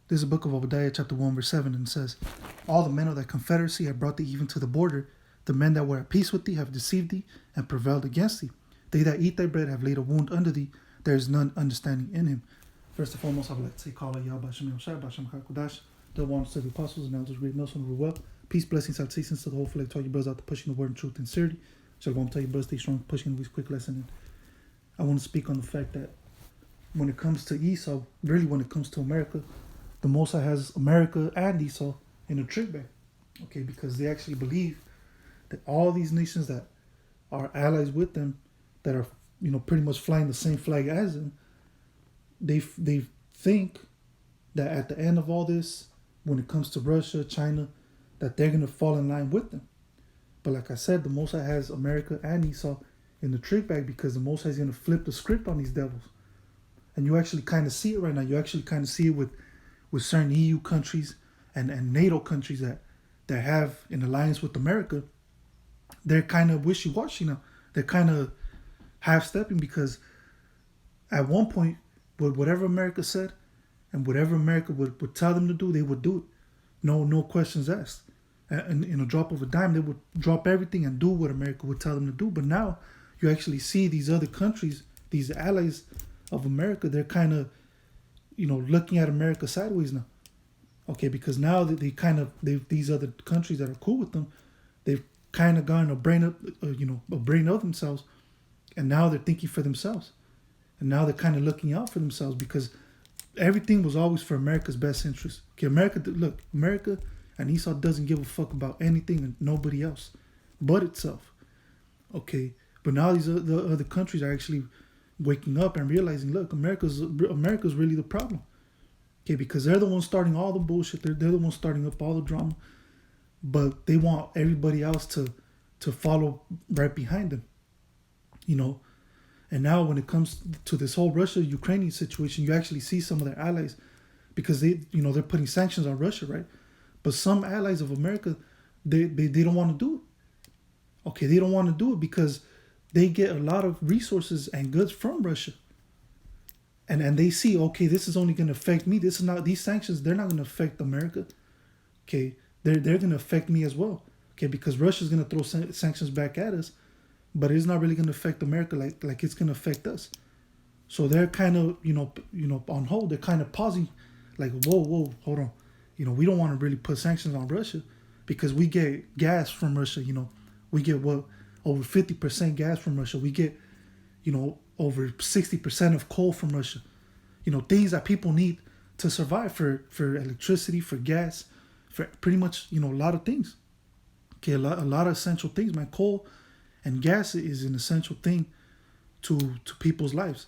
This is the book of Obadiah, chapter 1, verse 7, and it says, All the men of thy confederacy have brought thee even to the border. The men that were at peace with thee have deceived thee and prevailed against thee. They that eat thy bread have laid a wound under thee. There is none understanding in him. First and foremost, I would like to say, Kala Yahba Shem Yoshai, Bashem Hakudash, the ones to the apostles and elders, great Nelson of well. Peace, blessings, salutations to the whole flag. Tell your brothers out to pushing the word in truth and sincerity. Shalom, tell your brothers stay strong, pushing this quick lesson. And I want to speak on the fact that when it comes to Esau, really when it comes to America, the Most High has America and Esau in a trick bag. Okay, because they actually believe that all these nations that are allies with them, that are pretty much flying the same flag as them, they think that at the end of all this, when it comes to Russia, China, that they're gonna fall in line with them. But like I said, the Most High has America and Esau in the trick bag because the Most High is gonna flip the script on these devils, and you actually kind of see it right now. You actually kind of see it with certain EU countries and NATO countries that have an alliance with America. They're kind of wishy-washy now. They're kind of half-stepping because at one point, whatever America said and whatever America would tell them to do, they would do it. No questions asked. And in a drop of a dime, they would drop everything and do what America would tell them to do. But now you actually see these other countries, these allies of America, they're kind of, looking at America sideways now. Okay, because now these other countries that are cool with them, they've kind of gotten a brain of themselves, and now they're thinking for themselves, and now they're kind of looking out for themselves because everything was always for America's best interest. Okay, America and Esau doesn't give a fuck about anything and nobody else but itself. Okay, but now the other countries are actually waking up and realizing, look, America's really the problem. Okay, because they're the ones starting all the bullshit. They're the ones starting up all the drama, but they want everybody else to follow right behind them. And now when it comes to this whole Russia-Ukrainian situation, you actually see some of their allies, because they're putting sanctions on Russia, right? But some allies of America, they don't want to do it. Okay, they don't want to do it because they get a lot of resources and goods from Russia. And they see, okay, this is only going to affect me. These sanctions, they're not going to affect America. Okay, they're going to affect me as well. Okay, because Russia's going to throw sanctions back at us, but it's not really going to affect America like it's going to affect us. So they're kind of, on hold. They're kind of pausing, like, whoa, hold on. We don't want to really put sanctions on Russia because we get gas from Russia. We get over 50% gas from Russia. We get, over 60% of coal from Russia. Things that people need to survive for electricity, for gas, for pretty much, a lot of things. Okay, a lot of essential things, man. Coal and gas is an essential thing to people's lives.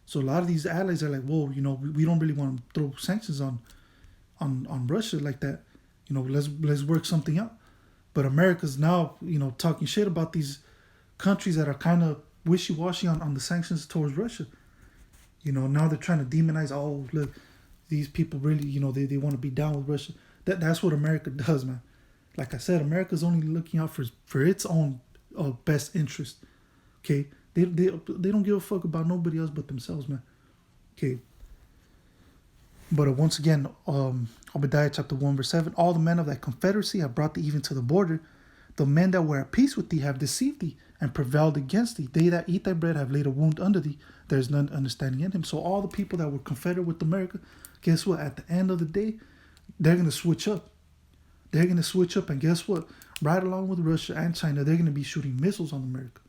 So a lot of these allies are like, whoa, we don't really want to throw sanctions on Russia like that. Let's work something out. But America's now, talking shit about these countries that are kind of wishy-washy on the sanctions towards Russia. Now they're trying to demonize, look, these people really, they want to be down with Russia. That's what America does, man. Like I said, America's only looking out for its own best interest. Okay? They don't give a fuck about nobody else but themselves, man. Okay? But once again, Obadiah chapter 1, verse 7, all the men of thy confederacy have brought thee even to the border. The men that were at peace with thee have deceived thee and prevailed against thee. They that eat thy bread have laid a wound under thee. There is none understanding in him. So all the people that were confederate with America, guess what? At the end of the day, they're going to switch up. They're going to switch up, and guess what? Right along with Russia and China, they're going to be shooting missiles on America.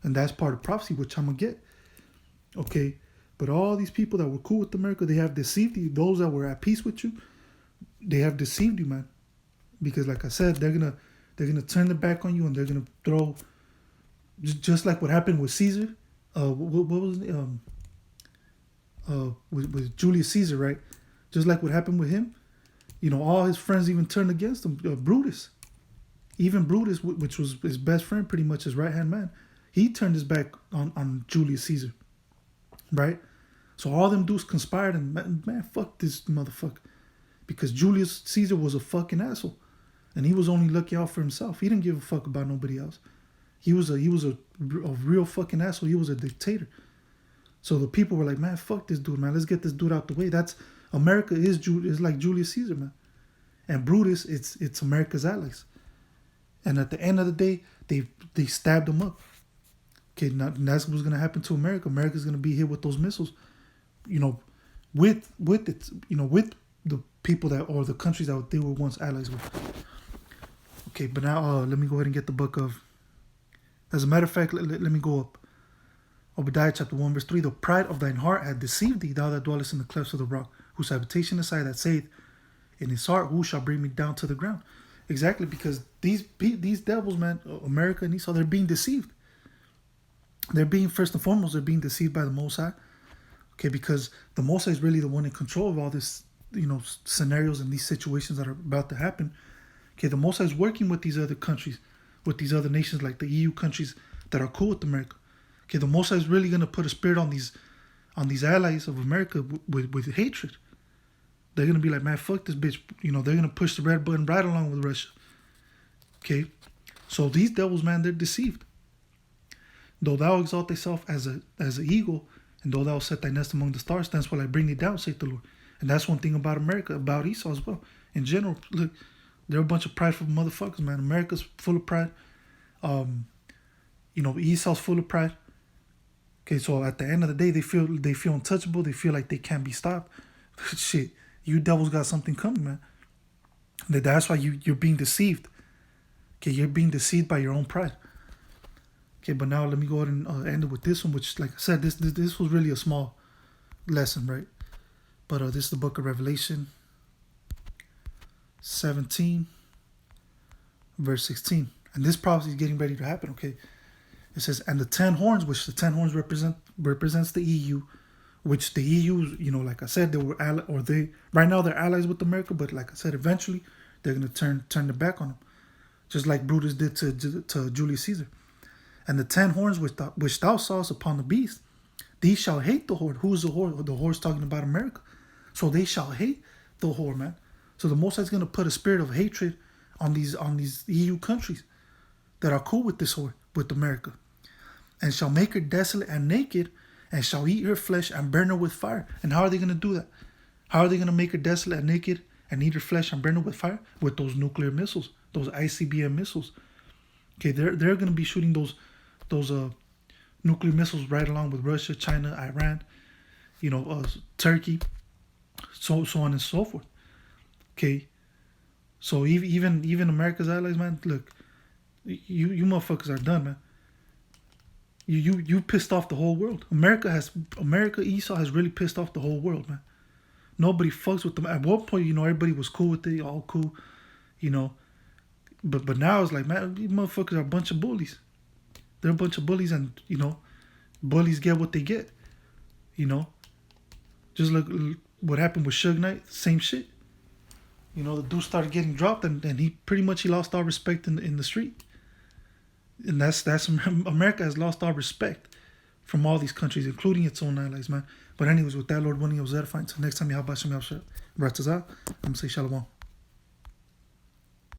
And that's part of prophecy, which I'm going to get. Okay? But all these people that were cool with America, they have deceived you. Those that were at peace with you, they have deceived you, man. Because like I said, they're gonna turn their back on you, and they're gonna throw, just like what happened with Caesar. What was it? With Julius Caesar, right? Just like what happened with him. All his friends even turned against him. Brutus, even Brutus, which was his best friend, pretty much his right hand man, he turned his back on Julius Caesar. Right? So all them dudes conspired, and man, fuck this motherfucker. Because Julius Caesar was a fucking asshole. And he was only looking out for himself. He didn't give a fuck about nobody else. He was a real fucking asshole. He was a dictator. So the people were like, man, fuck this dude, man. Let's get this dude out the way. That's America is like Julius Caesar, man. And Brutus, it's America's allies. And at the end of the day, they stabbed them up. Okay, now that's what's gonna happen to America. America's gonna be hit with those missiles, you know, with its, you know, with the people that, or the countries that they were once allies with. Okay, but now let me go ahead and get the book of. As a matter of fact, let me go up. Obadiah chapter 1 verse 3. The pride of thine heart hath deceived thee, thou that dwellest in the clefts of the rock, whose habitation is high, that saith in his heart, who shall bring me down to the ground? Exactly, because these devils, man, America and Esau, they're being deceived. They're being, first and foremost, they're being deceived by the Most High. Okay, because the Most High is really the one in control of all this, you know, scenarios and these situations that are about to happen. Okay, the Most High is working with these other countries, with these other nations like the EU countries that are cool with America. Okay, the Most High is really gonna put a spirit on these allies of America with hatred. They're gonna be like, man, fuck this bitch. You know, they're gonna push the red button right along with Russia. Okay, so these devils, man, they're deceived. Though thou exalt thyself as an eagle, and though thou set thy nest among the stars, thence will I bring thee down, saith the Lord. And that's one thing about America, about Esau as well. In general, look, they're a bunch of prideful motherfuckers, man. America's full of pride. You know, Esau's full of pride. Okay, so at the end of the day, they feel untouchable. They feel like they can't be stopped. Shit, you devils got something coming, man. That's why you're being deceived. Okay, you're being deceived by your own pride. Okay, but now let me go ahead and end it with this one, which, like I said, this was really a small lesson, right? But this is the book of Revelation 17, verse 16. And this prophecy is getting ready to happen, okay? It says, and the 10 horns, which the 10 horns represents the EU, which the EU, you know, like I said, right now they're allies with America, but like I said, eventually they're going to turn their back on them, just like Brutus did to Julius Caesar. And the 10 horns which thou sawest upon the beast, these shall hate the whore. Who is the whore? The whore's talking about America. So they shall hate the whore, man. So the Most High is going to put a spirit of hatred on these EU countries that are cool with this whore, with America. And shall make her desolate and naked, and shall eat her flesh and burn her with fire. And how are they going to do that? How are they going to make her desolate and naked and eat her flesh and burn her with fire? With those nuclear missiles, those ICBM missiles. Okay, they're going to be shooting those nuclear missiles right along with Russia, China, Iran, you know, Turkey, so on and so forth. Okay, so even America's allies, man, look, you motherfuckers are done, man. You pissed off the whole world. Esau has really pissed off the whole world, man. Nobody fucks with them. At one point, you know, everybody was cool with it, all cool, you know. But now it's like, man, these motherfuckers are a bunch of bullies. They're a bunch of bullies, and, you know, bullies get what they get. You know, just look what happened with Suge Knight, same shit. You know, the dude started getting dropped, and he lost all respect in the street. And that's America has lost all respect from all these countries, including its own allies, man. But anyways, with that, Lord willing, it was edifying. Until next time, Yahweh Shem Yahweh. I'm going to say shalom.